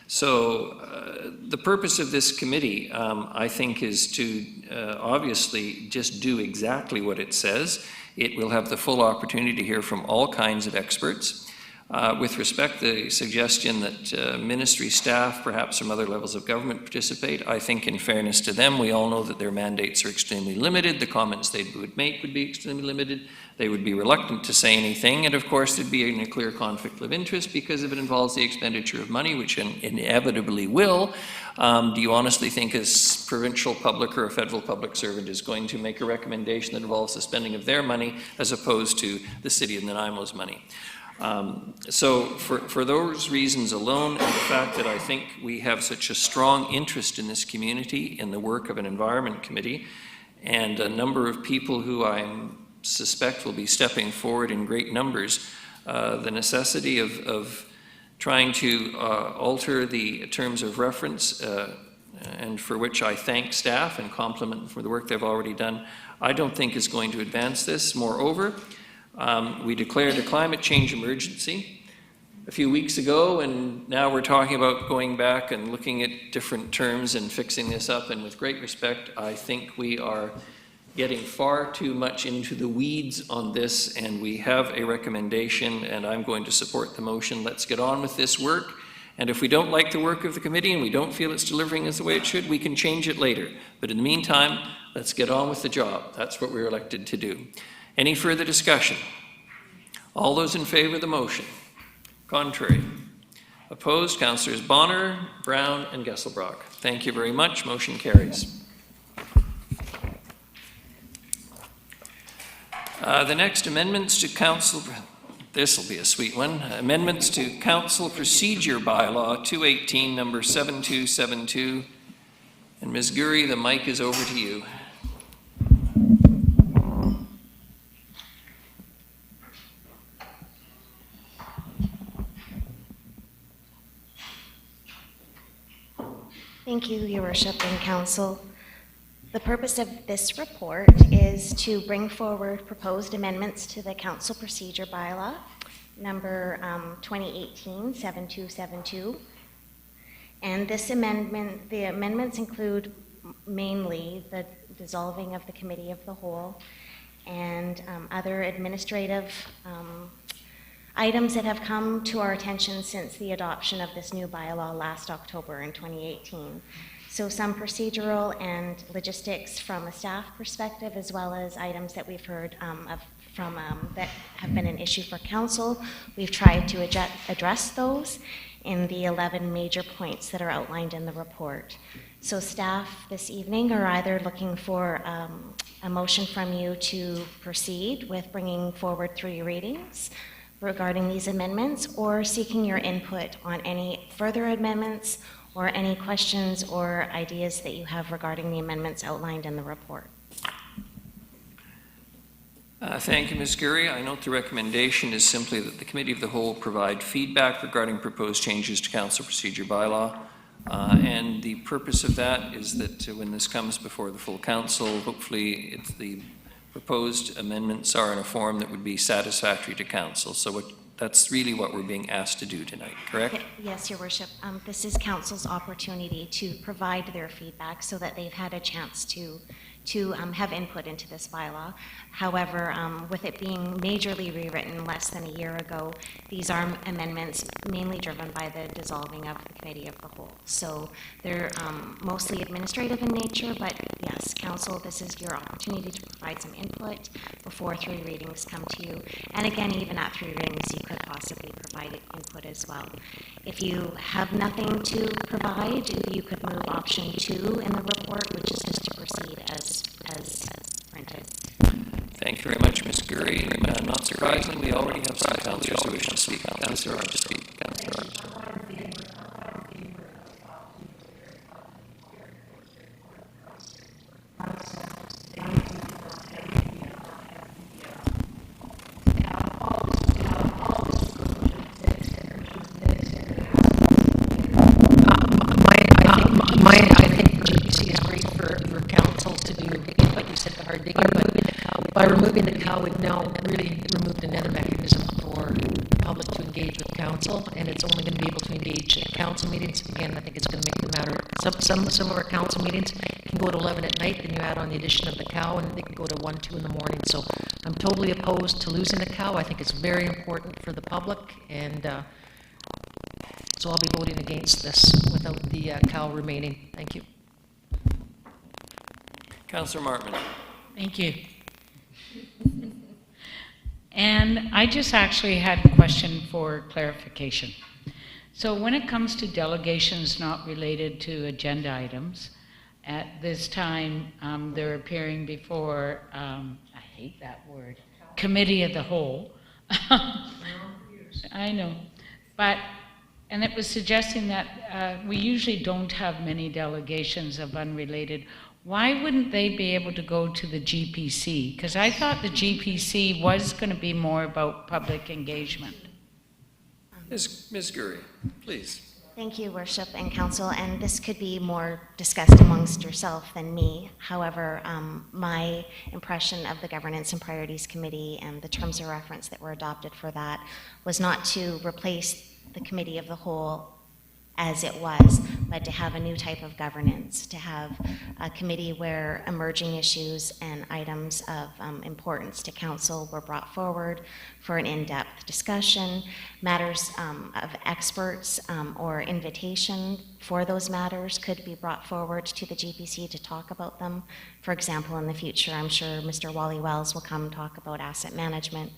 So the purpose of this committee, I think, is to obviously just do exactly what it says. It will have the full opportunity to hear from all kinds of experts. With respect to the suggestion that ministry staff, perhaps from other levels of government, participate, I think in fairness to them, we all know that their mandates are extremely limited. The comments they would make would be extremely limited. They would be reluctant to say anything, and of course there'd be a clear conflict of interest because if it involves the expenditure of money, which inevitably will, do you honestly think a provincial public or a federal public servant is going to make a recommendation that involves the spending of their money as opposed to the City of Nanaimo's money? So for those reasons alone, and the fact that I think we have such a strong interest in this community in the work of an Environment Committee, and a number of people who I suspect will be stepping forward in great numbers, the necessity of trying to alter the terms of reference, and for which I thank staff and compliment them for the work they've already done, I don't think is going to advance this. Moreover, we declared a climate change emergency a few weeks ago, and now we're talking about going back and looking at different terms and fixing this up. And with great respect, I think we are getting far too much into the weeds on this, and we have a recommendation, and I'm going to support the motion. Let's get on with this work. And if we don't like the work of the committee and we don't feel it's delivering us the way it should, we can change it later. But in the meantime, let's get on with the job. That's what we're elected to do. Any further discussion? All those in favor of the motion? Contrary? Opposed? Councillors Bonner, Brown, and Gesselbrock. Thank you very much. Motion carries. The next amendments to Council, this will be a sweet one. Amendments to Council Procedure Bylaw 218, number 7272. And Ms. Gurry, the mic is over to you. Thank you, Your Worship and Council. The purpose of this report is to bring forward proposed amendments to the Council Procedure Bylaw, number 2018-7272. And this amendment, the amendments include mainly the dissolving of the Committee of the Whole and other administrative items that have come to our attention since the adoption of this new bylaw last October in 2018. So some procedural and logistics from a staff perspective, as well as items that we've heard that have been an issue for council. We've tried to address those in the 11 major points that are outlined in the report. So staff this evening are either looking for a motion from you to proceed with bringing forward 3 readings regarding these amendments, or seeking your input on any further amendments or any questions or ideas that you have regarding the amendments outlined in the report. Thank you, Ms. Gurry. I note the recommendation is simply that the Committee of the Whole provide feedback regarding proposed changes to Council Procedure Bylaw. And the purpose of that is that when this comes before the full Council, hopefully the proposed amendments are in a form that would be satisfactory to Council. So that's really what we're being asked to do tonight, correct? Yes, Your Worship. This is Council's opportunity to provide their feedback so that they've had a chance to to have input into this bylaw. However, with it being majorly rewritten less than a year ago, these are amendments mainly driven by the dissolving of the Committee of the Whole. So they're mostly administrative in nature, but yes, Council, this is your opportunity to provide some input before 3 readings come to you. And again, even at 3 readings, you could possibly provide input as well. If you have nothing to provide, you could move option 2 in the report, which is just to proceed as printed. Thank you very much, Ms. Gurry. Not surprisingly, we already have some councillors who wish to speak. Councillor Arch, speak. Councillor Arch. I think GPC is great for council to do, like you said, the hard digging, but by removing the cow, we've now really removed another mechanism for the public to engage with council, and it's only going to be able to engage at council meetings. Again, I think it's going to make the matter, some of our council meetings can go to 11 at night, then you add on the addition of the cow, and they can go to 1, 2 in the morning. So I'm totally opposed to losing the cow. I think it's very important for the public, and so I'll be voting against this without the cow remaining. Thank you. Councillor Martman. Thank you. And I just actually had a question for clarification. So when it comes to delegations not related to agenda items, at this time, they're appearing before, I hate that word, Committee of the Whole. I know, but, and it was suggesting that we usually don't have many delegations of unrelated. Why wouldn't they be able to go to the GPC? Because I thought the GPC was going to be more about public engagement. Ms. Gurry, please. Thank you, Worship and Council, and this could be more discussed amongst yourself than me. However, my impression of the Governance and Priorities Committee and the terms of reference that were adopted for that was not to replace the Committee of the Whole as it was, but to have a new type of governance, to have a committee where emerging issues and items of importance to council were brought forward for an in-depth discussion. Matters of experts or invitation for those matters could be brought forward to the GPC to talk about them. For example, in the future, I'm sure Mr. Wally Wells will come talk about asset management.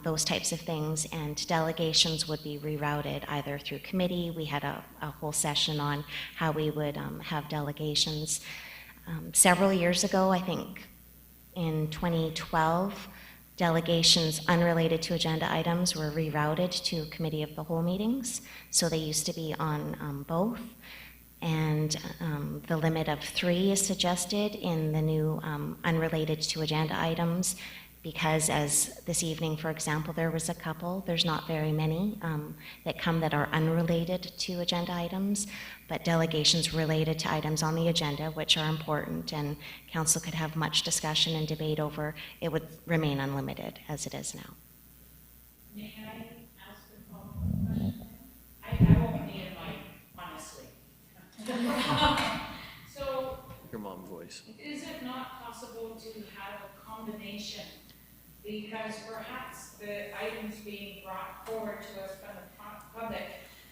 Those types of things, and delegations would be rerouted either through committee. We had a whole session on how we would have delegations. Several years ago, I think in 2012, delegations unrelated to agenda items were rerouted to Committee of the Whole meetings, so they used to be on both. And the limit of 3 is suggested in the new unrelated to agenda items, because as this evening, for example, there was a couple, there's not very many that come that are unrelated to agenda items, but delegations related to items on the agenda, which are important, and council could have much discussion and debate over, it would remain unlimited as it is now. Can I ask a follow-up question? I won't need a mic, honestly. So, Your mom voice. is it not possible to have a combination? Because perhaps the items being brought forward to us from the public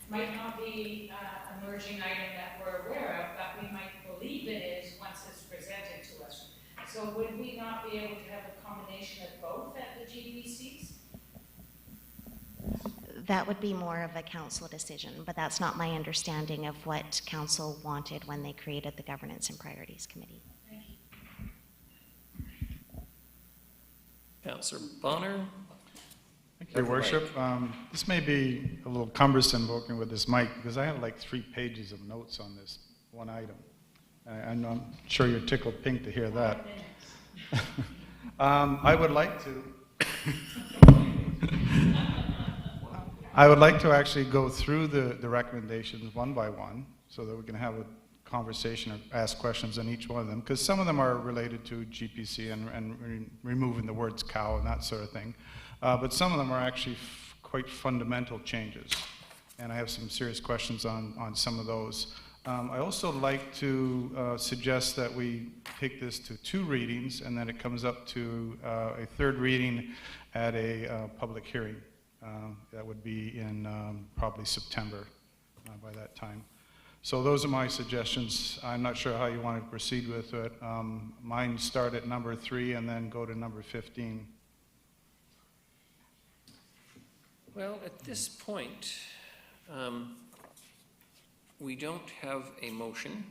might not be an emerging item that we're aware of, but we might believe it is once it's presented to us. So would we not be able to have a combination of both at the GPCs? That would be more of a council decision, but that's not my understanding of what council wanted when they created the Governance and Priorities Committee. Councillor Bonner. Thank you, Your Worship. This may be a little cumbersome working with this mic because I have like 3 pages of notes on this one item. And I'm sure you're tickled pink to hear that. I would like to actually go through the recommendations one by one so that we can have a conversation or ask questions on each one of them, because some of them are related to GPC and removing the words cow and that sort of thing. But some of them are actually quite fundamental changes. And I have some serious questions on some of those. I also like to suggest that we take this to 2 readings, and then it comes up to a 3rd reading at a public hearing. That would be in probably September by that time. So those are my suggestions. I'm not sure how you want to proceed with it. Mine start at number 3 and then go to number 15. Well, at this point, we don't have a motion.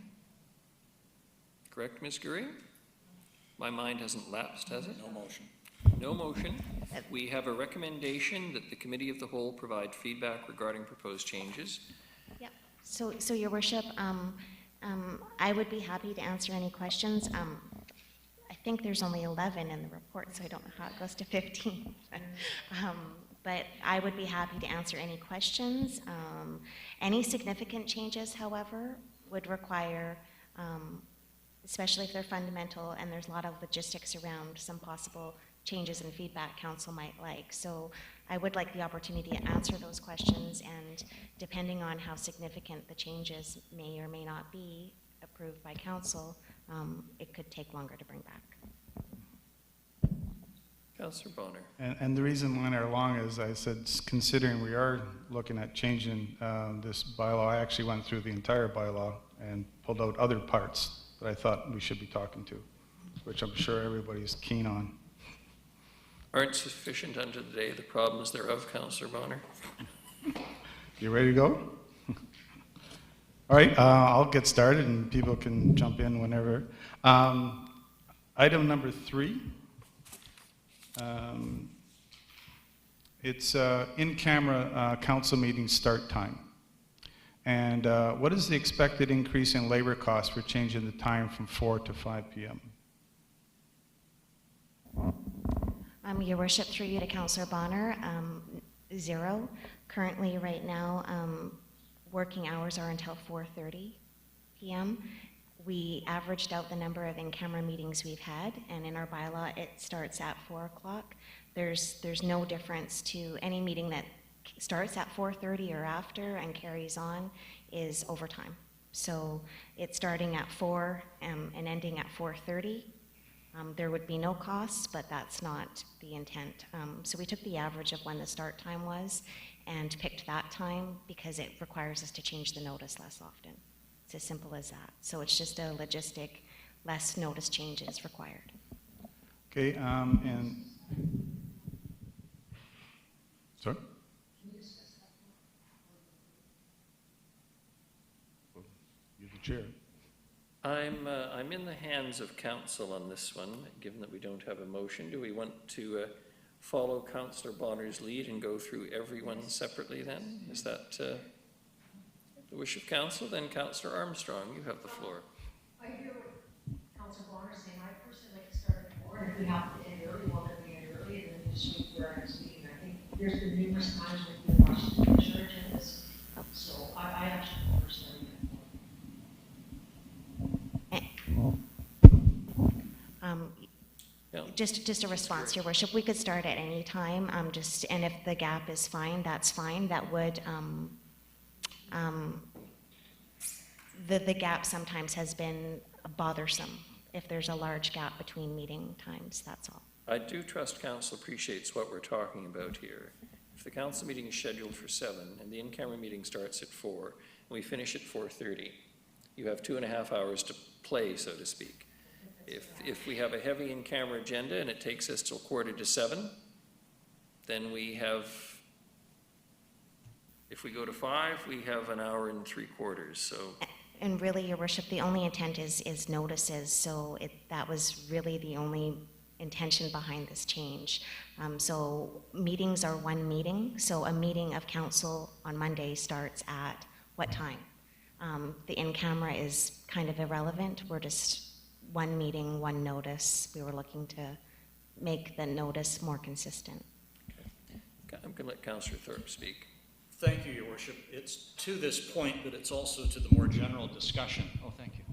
Correct, Ms. Gurry? My mind hasn't lapsed, has it? No motion. No motion. We have a recommendation that the Committee of the Whole provide feedback regarding proposed changes. Yep. So Your Worship, I would be happy to answer any questions. I think there's only 11 in the report, so I don't know how it goes to 15. But I would be happy to answer any questions. Any significant changes, however, would require, especially if they're fundamental and there's a lot of logistics around some possible changes and feedback council might like. So I would like the opportunity to answer those questions, and depending on how significant the changes may or may not be approved by council, it could take longer to bring back. Councillor Bonner. And the reason mine are long is, I said, considering we are looking at changing this bylaw, I actually went through the entire bylaw and pulled out other parts that I thought we should be talking to, which I'm sure everybody's keen on. Aren't sufficient unto the day the problems thereof, Councillor Bonner. You ready to go? All right, I'll get started and people can jump in whenever. Item number 3. It's in-camera council meeting start time. And what is the expected increase in labor costs for changing the time from 4 to 5 p.m.? Your Worship, through you to Councillor Bonner, 0. Currently, right now, working hours are until 4:30 p.m. We averaged out the number of in-camera meetings we've had, and in our bylaw, it starts at 4 o'clock. There's no difference to any meeting that starts at 4:30 or after and carries on is overtime. So it's starting at 4 and ending at 4:30. There would be no costs, but that's not the intent. So we took the average of when the start time was and picked that time because it requires us to change the notice less often. It's as simple as that. So it's just a logistic, less notice changes required. Okay, and, sorry? You're the chair. I'm in the hands of council on this one, given that we don't have a motion. Do we want to follow Councillor Bonner's lead and go through everyone separately then? Is that the wish of council? Then Councillor Armstrong, you have the floor. I hear what Councillor Bonner is saying. I personally like to start at 4, and if we have to end early, we'll end early, and then just wait for our next meeting. I think there's been numerous times when we've watched the commissioner agendas, so I actually prefer starting at 4. Just a response, Your Worship. We could start at any time, and if the gap is fine, that's fine. That would, the gap sometimes has been bothersome if there's a large gap between meeting times, that's all. I do trust council appreciates what we're talking about here. If the council meeting is scheduled for 7 and the in-camera meeting starts at 4 and we finish at 4:30, you have 2.5 hours to play, so to speak. If we have a heavy in-camera agenda and it takes us till 6:45, then we have, if we go to 5, we have 1 hour and 3/4, so. And really, Your Worship, the only intent is notices, so that was really the only intention behind this change. So meetings are one meeting, so a meeting of council on Monday starts at what time? The in-camera is kind of irrelevant. We're just one meeting, one notice. We were looking to make the notice more consistent. Okay. I'm going to let Councillor Thorpe speak. Thank you, Your Worship. It's to this point, but it's also to the more general discussion. Oh, thank you.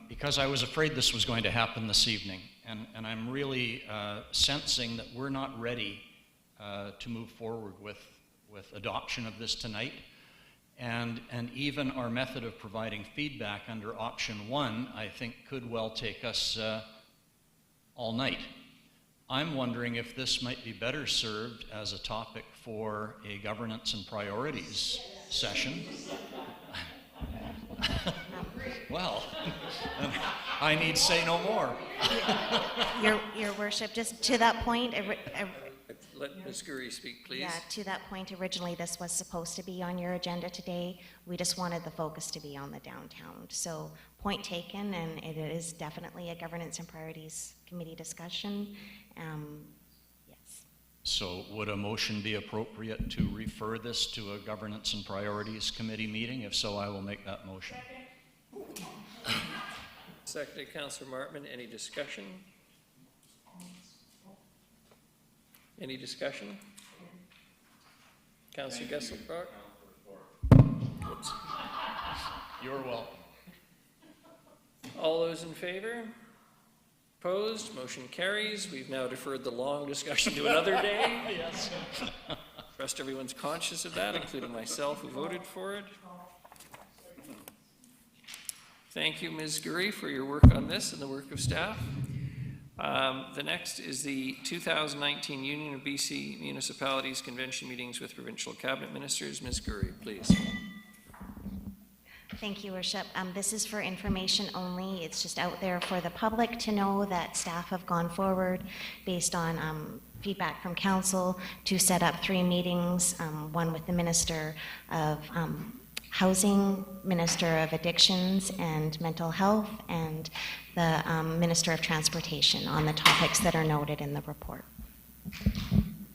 Because I was afraid this was going to happen this evening, and I'm really sensing that we're not ready to move forward with adoption of this tonight. And even our method of providing feedback under option 1, I think, could well take us all night. I'm wondering if this might be better served as a topic for a governance and priorities session. Well, I need say no more. Your worship, just to that point, Let Ms. Gurry speak, please. yeah, to that point, originally this was supposed to be on your agenda today. We just wanted the focus to be on the downtown. So point taken, and it is definitely a governance and priorities committee discussion. Yes. So would a motion be appropriate to refer this to a governance and priorities committee meeting? If so, I will make that motion. Seconded, Councillor Martman. Any discussion? Any discussion? Councillor Gesselbach? Oops. You're welcome. All those in favor? Opposed? Motion carries. We've now deferred the long discussion to another day. Yes. Trust everyone's conscious of that, including myself who voted for it. Thank you, Ms. Gurry, for your work on this and the work of staff. The next is the 2019 Union of BC Municipalities Convention Meetings with Provincial Cabinet Ministers. Ms. Gurry, please. Thank you, Worship. This is for information only. It's just out there for the public to know that staff have gone forward based on feedback from council to set up 3 meetings, one with the Minister of Housing, Minister of Addictions and Mental Health, and the Minister of Transportation on the topics that are noted in the report.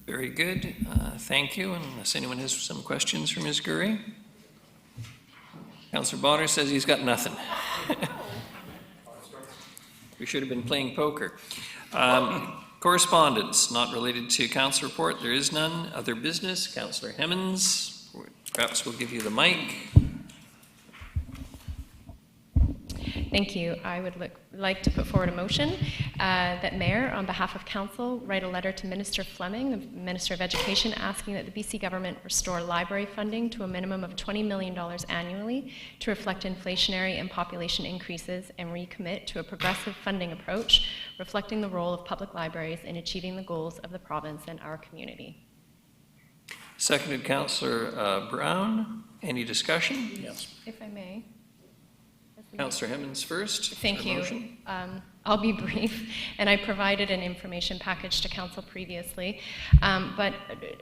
Very good. Thank you. Unless anyone has some questions for Ms. Gurry. Councillor Bonner says he's got nothing. We should have been playing poker. Correspondence not related to council report. There is none. Other business. Councillor Hemmons. Perhaps we'll give you the mic. Thank you. I would like to put forward a motion that Mayor, on behalf of Council, write a letter to Minister Fleming, the Minister of Education, asking that the BC government restore library funding to a minimum of $20 million annually to reflect inflationary and population increases, and recommit to a progressive funding approach reflecting the role of public libraries in achieving the goals of the province and our community. Seconded, Councillor Brown. Any discussion? Yes. If I may. Councillor Hemmons first. Thank for you. motion. I'll be brief, and I provided an information package to council previously, but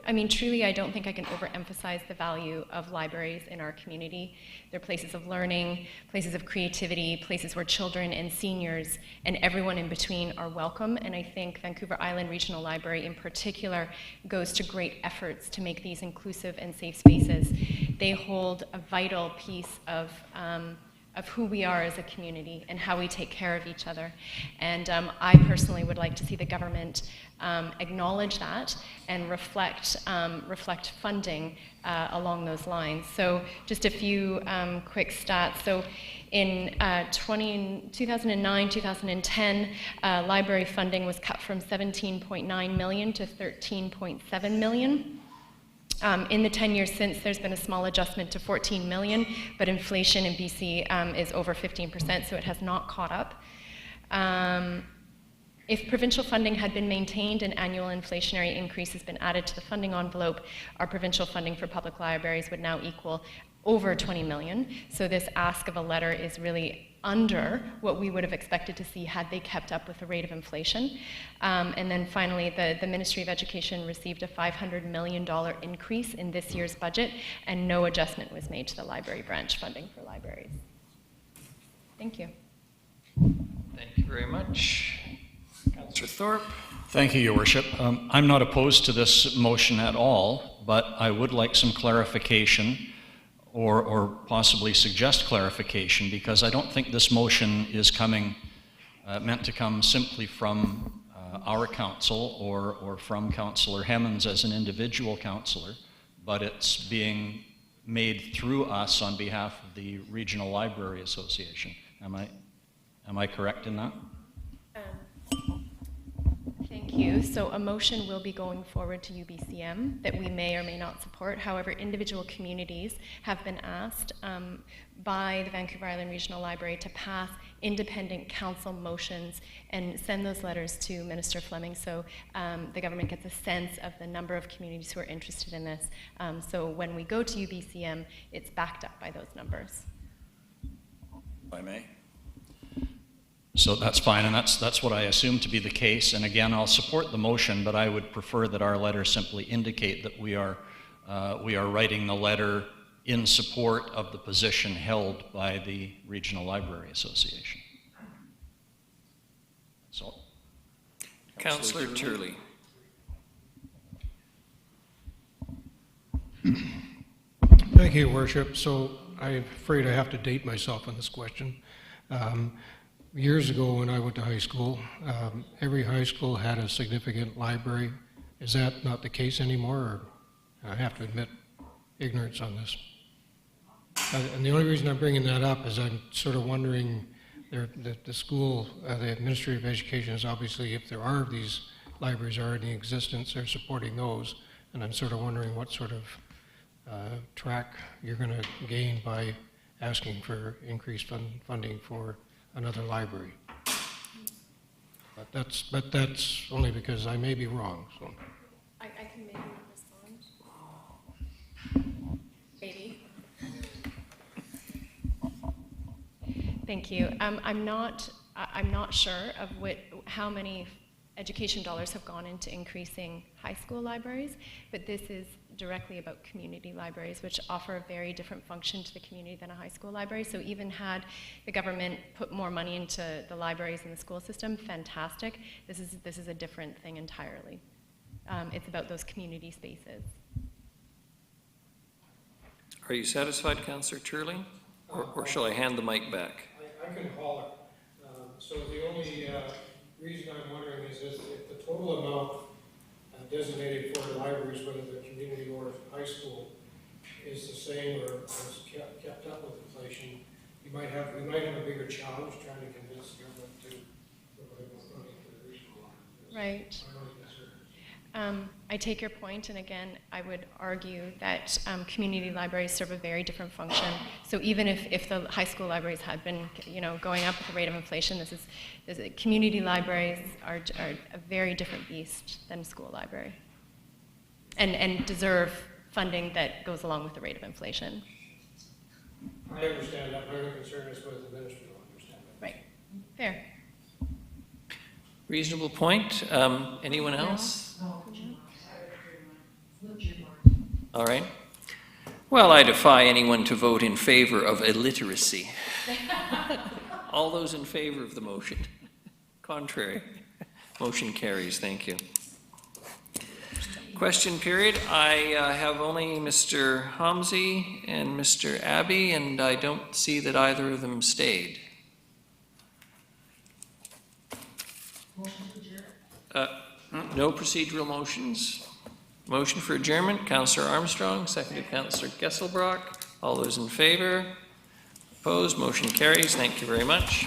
I mean, truly, I don't think I can overemphasize the value of libraries in our community. They're places of learning, places of creativity, places where children and seniors and everyone in between are welcome, and I think Vancouver Island Regional Library in particular goes to great efforts to make these inclusive and safe spaces. They hold a vital piece of who we are as a community and how we take care of each other. And I personally would like to see the government acknowledge that and reflect funding along those lines. So just a few quick stats. So in 2009, 2010, library funding was cut from $17.9 million to $13.7 million. In the 10 years since, there's been a small adjustment to 14 million, but inflation in BC is over 15%, so it has not caught up. If provincial funding had been maintained and annual inflationary increase has been added to the funding envelope, our provincial funding for public libraries would now equal over 20 million. So this ask of a letter is really under what we would have expected to see had they kept up with the rate of inflation. And then finally, the Ministry of Education received a $500 million increase in this year's budget, and no adjustment was made to the library branch funding for libraries. Thank you. Thank you very much. Councillor Thorpe. Thank you, Your Worship. I'm not opposed to this motion at all, but I would like some clarification or possibly suggest clarification, because I don't think this motion is meant to come simply from our council or from Councillor Hemmons as an individual councillor, but it's being made through us on behalf of the Regional Library Association. Am I correct in that? Thank Thank you. So a motion will be going forward to UBCM that we may or may not support. However, individual communities have been asked by the Vancouver Island Regional Library to pass independent council motions and send those letters to Minister Fleming so the government gets a sense of the number of communities who are interested in this. So when we go to UBCM, it's backed up by those numbers. If I may. So that's fine, and that's what I assume to be the case. And again, I'll support the motion, but I would prefer that our letter simply indicate that we are writing the letter in support of the position held by the Regional Library Association. So, Councillor Turley. Thank you, Worship. So I'm afraid I have to date myself on this question. Years ago when I went to high school, every high school had a significant library. Is that not the case anymore? Or I have to admit ignorance on this. And the only reason I'm bringing that up is I'm sort of wondering, the school, the Ministry of Education is obviously, if there are these libraries already in existence, they're supporting those. And I'm sort of wondering what sort of track you're going to gain by asking for increased funding for another library. But that's only because I may be wrong. So. I can maybe respond. Maybe. Thank you. I'm not sure of how many education dollars have gone into increasing high school libraries, but this is directly about community libraries, which offer a very different function to the community than a high school library. So even had the government put more money into the libraries in the school system, fantastic. This is a different thing entirely. It's about those community spaces. Are you satisfied, Councillor Turley? Or shall I hand the mic back? I can haul it. So the only reason I'm wondering is if the total amount designated for libraries, whether they're community or high school, is the same or has kept up with inflation, we might have a bigger challenge trying to convince the government to provide more money for the regional libraries. Right. I take your point, and again, I would argue that community libraries serve a very different function. So even if the high school libraries had been, going up with the rate of inflation, community libraries are a very different beast than a school library, and deserve funding that goes along with the rate of inflation. I understand that. My concern is whether the ministry will understand that. Right. Fair. Reasonable point. Anyone else? All right. Well, I defy anyone to vote in favor of illiteracy. All those in favor of the motion? Contrary? Motion carries. Thank you. Question period. I have only Mr. Homsey and Mr. Abbey, and I don't see that either of them stayed. No procedural motions. Motion for adjournment, Councillor Armstrong, seconded Councillor Kesselbrock. All those in favor? Opposed? Motion carries. Thank you very much.